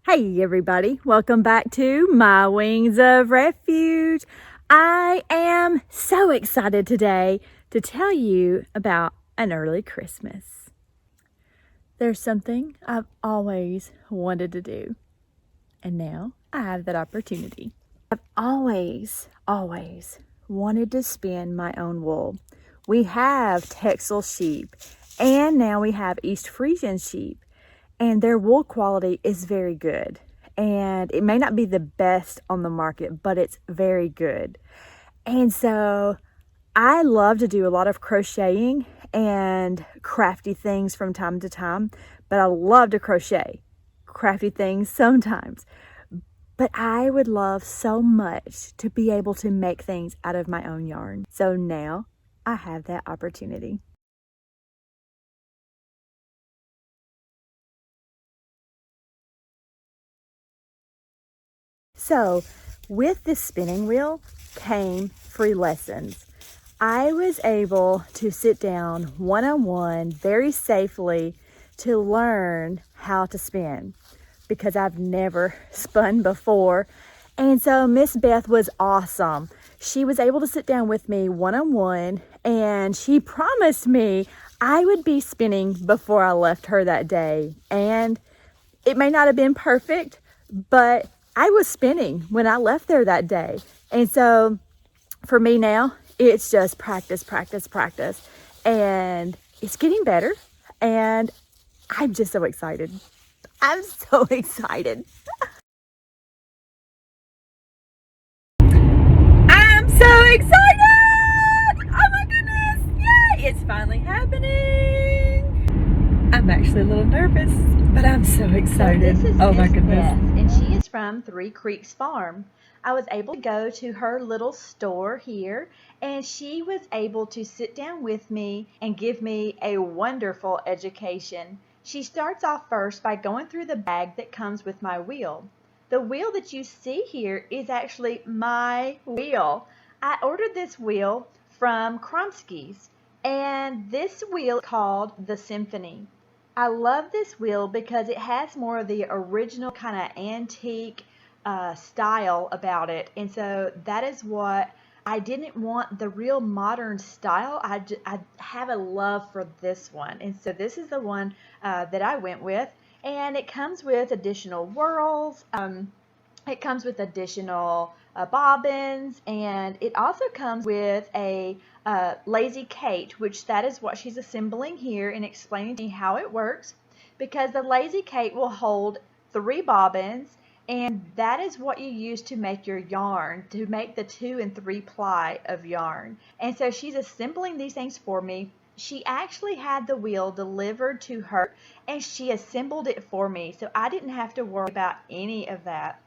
Hey everybody, welcome back to My Wings of Refuge. I am so excited today to tell you about an early Christmas. There's something I've always wanted to do, and now I have that opportunity. I've always wanted to spin my own wool. We have Texel sheep, and now we have East Frisian sheep, and their wool quality is very good. And it may not be the best on the market, but it's very good. And so I love to do a lot of crocheting and crafty things from time to time, but I love to crochet crafty things sometimes. But I would love so much to be able to make things out of my own yarn. So now I have that opportunity. So with this spinning wheel came free lessons. I was able to sit down one-on-one very safely to learn how to spin because I've never spun before. And so Miss Beth was awesome. She was able to sit down with me one-on-one, and she promised me I would be spinning before I left her that day. And it may not have been perfect, but I was spinning when I left there that day. And so for me now, it's just practice, practice, practice. And it's getting better. And I'm just so excited. I'm so excited. I'm so excited! Oh my goodness! Yay! It's finally happening. I'm actually a little nervous, but I'm so excited. So this is Oh my Miss goodness. Beth, and she is from Three Creeks Farm. I was able to go to her little store here, and she was able to sit down with me and give me a wonderful education. She starts off first by going through the bag that comes with my wheel. The wheel that you see here is actually my wheel. I ordered this wheel from Kromsky's, and this wheel is called the Symphony. I love this wheel because it has more of the original kind of antique style about it, and so that is what I didn't want, the real modern style. I have a love for this one, and so this is the one that I went with, and it comes with additional whorls. It comes with additional bobbins, and it also comes with a lazy Kate, which that is what she's assembling here and explaining to me how it works, because the lazy Kate will hold 3 bobbins, and that is what you use to make your yarn, to make the 2 and 3 ply of yarn. And so she's assembling these things for me. She actually had the wheel delivered to her, and she assembled it for me, so I didn't have to worry about any of that,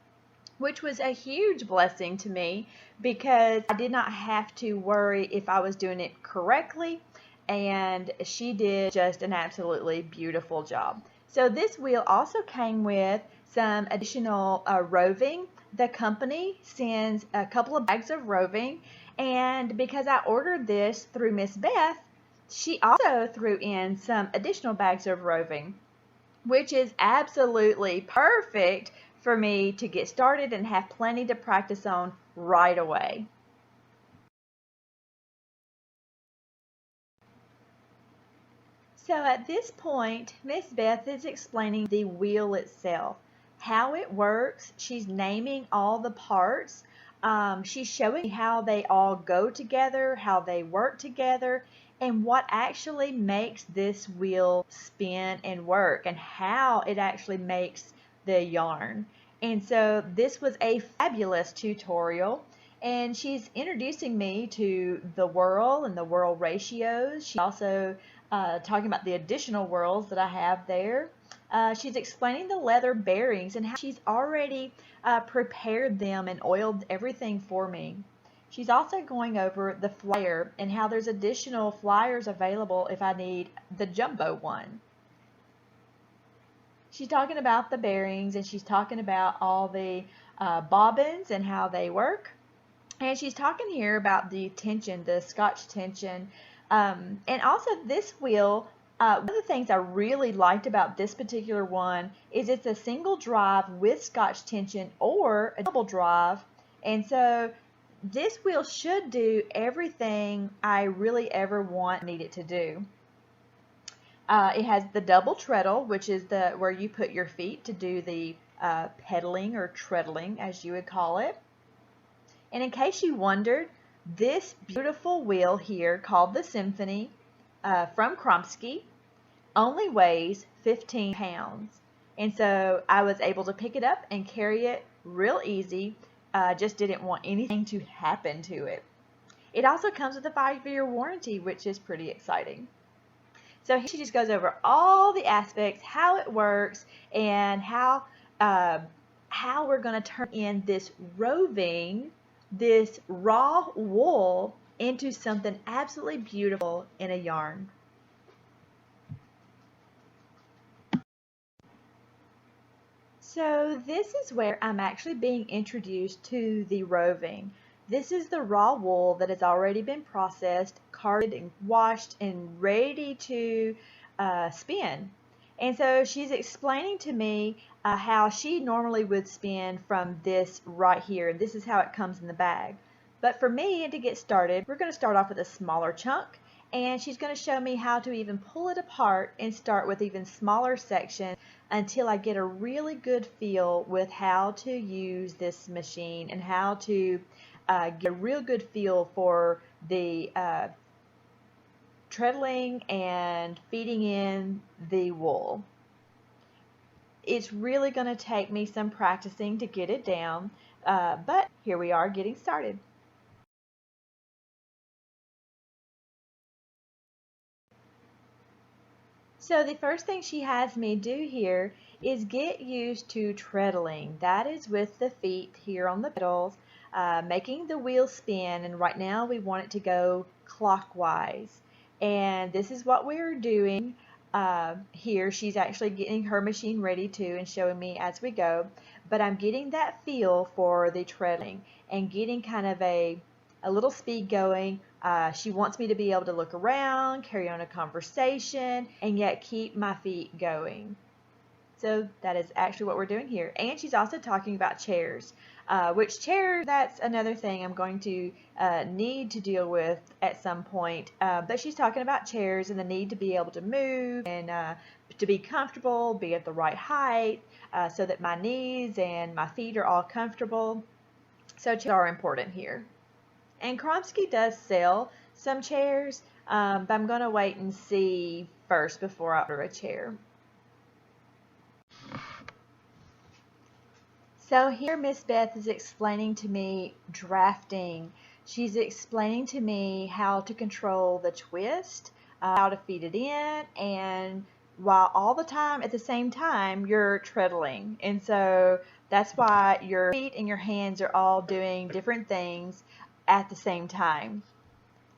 which was a huge blessing to me because I did not have to worry if I was doing it correctly, and she did just an absolutely beautiful job. So this wheel also came with some additional roving. The company sends a couple of bags of roving, and because I ordered this through Miss Beth, she also threw in some additional bags of roving, which is absolutely perfect for me to get started and have plenty to practice on right away. So at this point, Miss Beth is explaining the wheel itself, how it works. She's naming all the parts. She's showing how they all go together, how they work together, and what actually makes this wheel spin and work, and how it actually makes the yarn. And so this was a fabulous tutorial. And she's introducing me to the whirl and the whirl ratios. She also talking about the additional whorls that I have there. She's explaining the leather bearings and how she's already prepared them and oiled everything for me. She's also going over the flyer and how there's additional flyers available if I need the jumbo one. She's talking about the bearings, and she's talking about all the bobbins and how they work. And she's talking here about the tension, the Scotch tension. And also this wheel One of the things I really liked about this particular one is it's a single drive with Scotch tension or a double drive. And so this wheel should do everything I really ever want need it to do. It has the double treadle, which is where you put your feet to do the pedaling or treadling, as you would call it. And in case you wondered, this beautiful wheel here called the Symphony from Kromsky only weighs 15 pounds. And so I was able to pick it up and carry it real easy. Just didn't want anything to happen to it. It also comes with a 5-year warranty, which is pretty exciting. So here she just goes over all the aspects, how it works, and how we're going to turn in this roving, this raw wool into something absolutely beautiful in a yarn. So this is where I'm actually being introduced to the roving. This is the raw wool that has already been processed, carded, and washed, and ready to spin. And so she's explaining to me how she normally would spin from this right here. This is how it comes in the bag. But for me, and to get started, we're going to start off with a smaller chunk. And she's going to show me how to even pull it apart and start with even smaller sections until I get a really good feel with how to use this machine and how to get a real good feel for the treadling and feeding in the wool. It's really going to take me some practicing to get it down, but here we are getting started. So the first thing she has me do here is get used to treadling. That is with the feet here on the pedals, making the wheel spin, and right now we want it to go clockwise. And this is what we're doing here. She's actually getting her machine ready too and showing me as we go, but I'm getting that feel for the treadling and getting kind of a little speed going. She wants me to be able to look around, carry on a conversation, and yet keep my feet going. So that is actually what we're doing here. And she's also talking about chairs, which chairs, that's another thing I'm going to need to deal with at some point. But she's talking about chairs and the need to be able to move and to be comfortable, be at the right height, so that my knees and my feet are all comfortable. So chairs are important here. And Kromsky does sell some chairs, but I'm going to wait and see first before I order a chair. So here Miss Beth is explaining to me drafting. She's explaining to me how to control the twist, how to feed it in, and while all the time at the same time you're treadling. And so that's why your feet and your hands are all doing different things at the same time.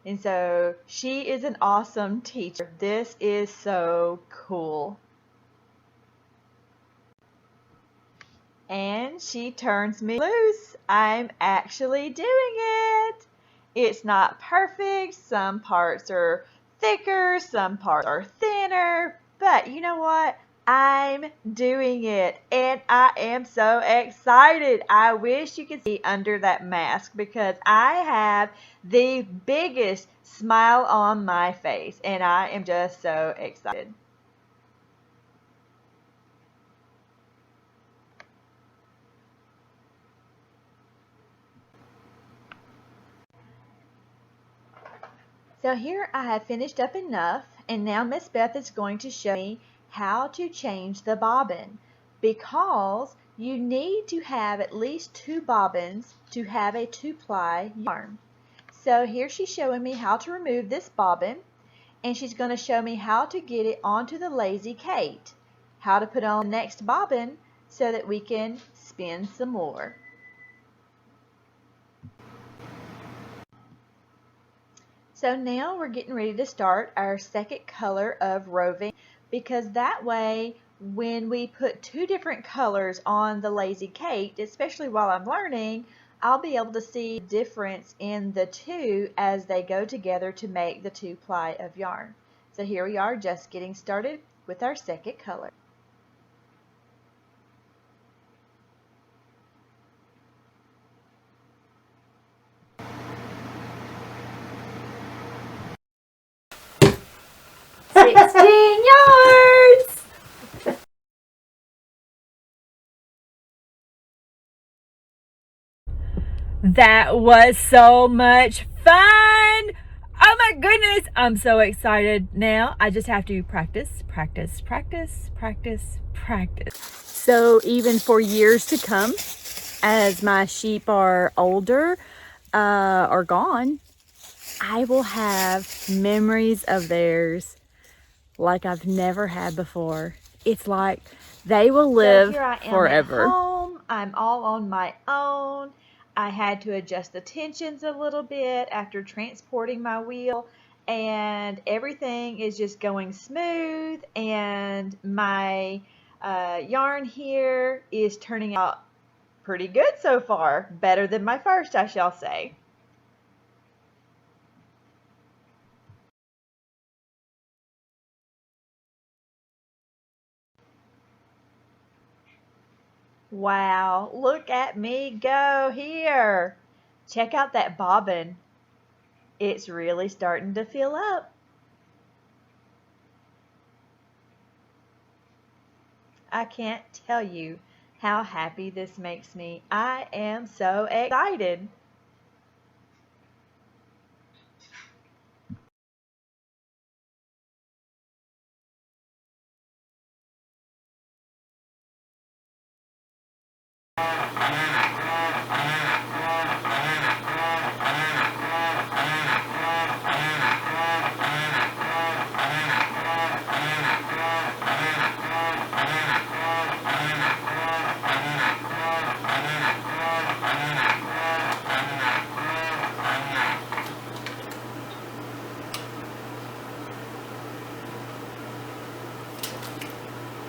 And so she is an awesome teacher. This is so cool. And she turns me loose. I'm actually doing it. It's not perfect. Some parts are thicker, some parts are thinner, but you know what? I'm doing it, and I am so excited. I wish you could see under that mask because I have the biggest smile on my face, and I am just so excited. So here I have finished up enough, and now Miss Beth is going to show me how to change the bobbin, because you need to have at least 2 bobbins to have a 2-ply yarn. So here she's showing me how to remove this bobbin, and she's going to show me how to get it onto the Lazy Kate, how to put on the next bobbin so that we can spin some more. So now we're getting ready to start our second color of roving, because that way when we put 2 different colors on the Lazy Kate, especially while I'm learning, I'll be able to see the difference in the 2 as they go together to make the 2-ply of yarn. So here we are, just getting started with our second color. yards. That was so much fun. Oh my goodness, I'm so excited now. I just have to practice. So even for years to come, as my sheep are older or gone, I will have memories of theirs like I've never had before. It's like they will live so here I am forever. At home. I'm all on my own. I had to adjust the tensions a little bit after transporting my wheel, and everything is just going smooth, and my yarn here is turning out pretty good so far. Better than my first, I shall say. Wow, look at me go here. Check out that bobbin. It's really starting to fill up. I can't tell you how happy this makes me. I am so excited.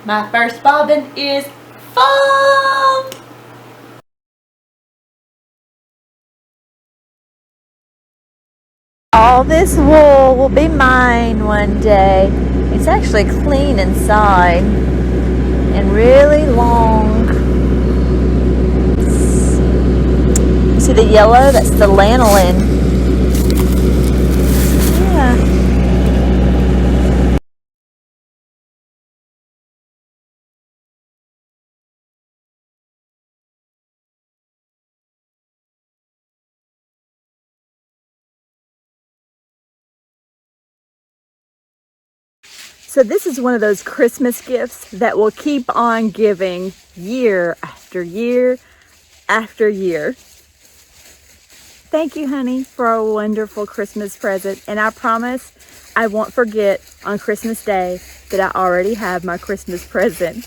My first bobbin is full. All this wool will be mine one day. It's actually clean inside and really long. See the yellow? That's the lanolin. Yeah. So this is one of those Christmas gifts that will keep on giving year after year after year. Thank you, honey, for a wonderful Christmas present. And I promise I won't forget on Christmas Day that I already have my Christmas present.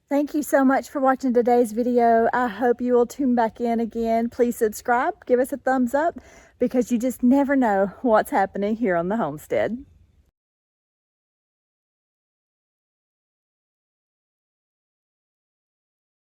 Thank you so much for watching today's video. I hope you will tune back in again. Please subscribe, give us a thumbs up, because you just never know what's happening here on the homestead.